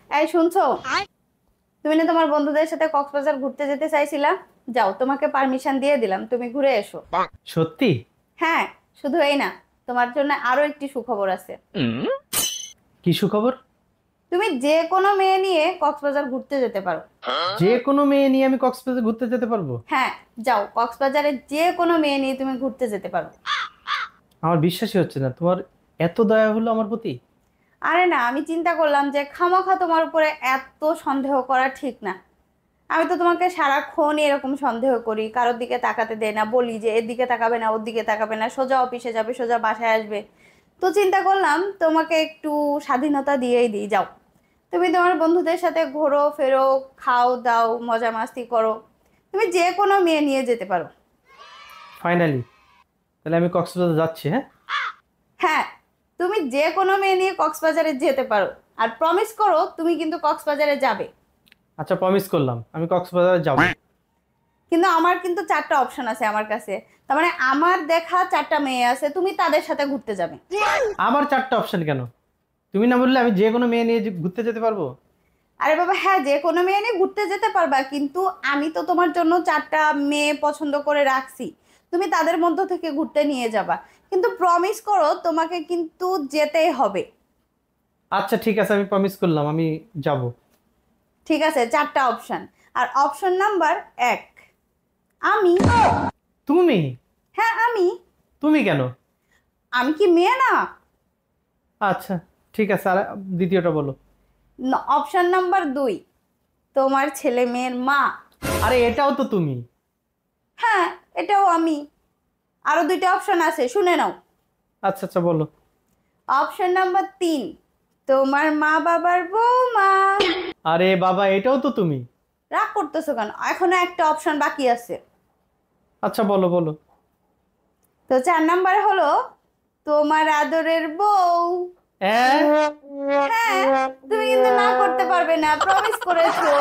এই শুনছো? তুমি না তোমার বন্ধুদের সাথে কক্সবাজার ঘুরতে যেতে চাইছিলা? যাও, তোমাকে পারমিশন দিয়ে দিলাম, তুমি ঘুরে এসো। সত্যি? হ্যাঁ, শুধু এই না, তোমার জন্য আরো একটি সুখবর আছে। কি সুখবর? তুমি যে কোনো মেয়ে নিয়ে কক্সবাজার ঘুরতে যেতে পারো। যে কোনো মেয়ে নিয়ে আমি কক্সবাজার ঘুরতে যেতে পারবো? হ্যাঁ, যাও, কক্সবাজারে যে কোনো মেয়ে নিয়ে তুমি ঘুরতে যেতে পারো। আমার বিশ্বাসই হচ্ছে না, তোমার এত দয়া হলো আমার প্রতি। আরে না, আমি চিন্তা করলাম যে খামাখা তোমার উপরে এত সন্দেহ করা ঠিক না। আমি তো তোমাকে সারাক্ষণ এরকম সন্দেহ করি, কারোর দিকে তাকাতে দেয় না, বলি যে এর দিকে তাকাবে না, ওর দিকে তাকাবে না, সোজা অফিসে যাবে, সোজা বাসায় আসবে। তো চিন্তা করলাম তোমাকে একটু স্বাধীনতা দিয়েই দিই। যাও, তুমি তোমার বন্ধুদের সাথে ঘোরো ফেরো, খাও দাও, মজা মাস্তি করো। তুমি যে কোনো মেয়ে নিয়ে যেতে পারো। ফাইনালি তাহলে আমি কক্সবাজার যাচ্ছি, হ্যাঁ? হ্যাঁ, তুমি যে কোনো মেয়ে নিয়ে কক্সবাজারে যেতে পারো। আর প্রমিস করো তুমি কিন্তু কক্সবাজারে যাবে। আচ্ছা, প্রমিস করলাম আমি কক্সবাজারে যাব। কিন্তু আমার কিন্তু 4টা অপশন আছে আমার কাছে। তার মানে আমার দেখা 4টা মেয়ে আছে, তুমি তাদের সাথে ঘুরতে যাবে। আবার 4টা অপশন কেন? তুমি না বললে আমি যে কোনো মেয়ে নিয়ে ঘুরতে যেতে পারবো? আরে বাবা হ্যাঁ, যে কোনো মেয়ে নিয়ে ঘুরতে যেতে পারবা, কিন্তু আমি তো তোমার জন্য 4টা মেয়ে পছন্দ করে রাখছি। তুমি তাদের মধ্য থেকে ঘুরতে নিয়ে যাবা, কিন্তু প্রমিস করো তোমাকে কিন্তু যেতেই হবে। আচ্ছা ঠিক আছে, আমি প্রমিস করলাম আমি যাব। ঠিক আছে, 4টা অপশন। আর অপশন নাম্বার 1, আমি। তুমি? হ্যাঁ আমি। তুমি কেন? আমি কি মেয়ে না? আচ্ছা ঠিক আছে, আর দ্বিতীয়টা বলো। অপশন নাম্বার 2, তোমার ছেলে মেয়ের মা। আরে এটাও তো তুমি। হ্যাঁ, এটাও আমি। আরো 2টা অপশন আছে, শুনে নাও। আচ্ছা আচ্ছা বলো। অপশন নাম্বার 3, তোমার মা বাবার বৌমা। আরে বাবা, এটাও তো তুমি। রাগ করতেছো কেন? এখনো একটা অপশন বাকি আছে। আচ্ছা বলো বলো। তো 4 নাম্বার হলো তোমার আদরের বউ। হ্যাঁ? হ্যাঁ, তুমি কিন্তু না করতে পারবে না, প্রমিস করেছো।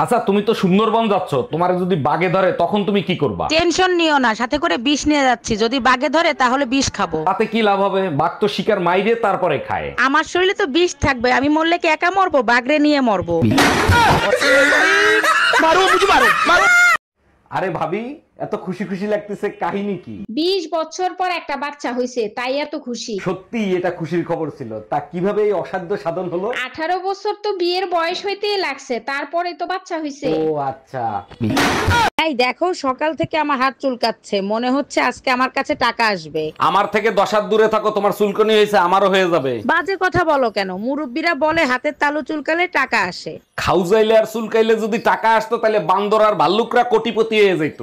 আচ্ছা, তুমি তো সুন্দরবন যাচ্ছ, তোমার যদি বাঘে ধরে তখন তুমি কি করবা? টেনশন নিও না, সাথে করে বিষ নিয়ে যাচ্ছি, যদি বাগে ধরে তাহলে বিষ খাবো। তাতে কি লাভ হবে? বাঘ তো শিকার মাইরে তারপরে খায়। আমার শরীরে তো বিষ থাকবে, আমি মরলে কি একা মরবো? বাগরে নিয়ে মরবো। আরে ভাবি, এত খুশি খুশি লাগতেছে, কাহিনী কি? 20 বছর পর একটা বাচ্চা হইছে, তাই এত খুশি। সত্যি এটা খুশির খবর ছিল। তা কিভাবে এই অসাধ্য সাধন হলো? 18 বছর তো বিয়ের বয়স হইতেই লাগছে, তারপরে তো বাচ্চা হইছে। ও আচ্ছা। এই দেখো, সকাল থেকে আমার হাত চুলকাচ্ছে, মনে হচ্ছে আজকে আমার কাছে টাকা আসবে। আমার থেকে 10 হাত দূরে থাকো, তোমার চুলকনি হয়েছে, আমারও হয়ে যাবে। বাজে কথা বলো কেন? মুরব্বীরা বলে হাতের তালু চুলকালে টাকা আসে। খাউজাইলে আর চুলকাইলে যদি টাকা আসতো তাহলে বান্দর আর ভাল্লুকরা কোটিপতি হয়ে যেত।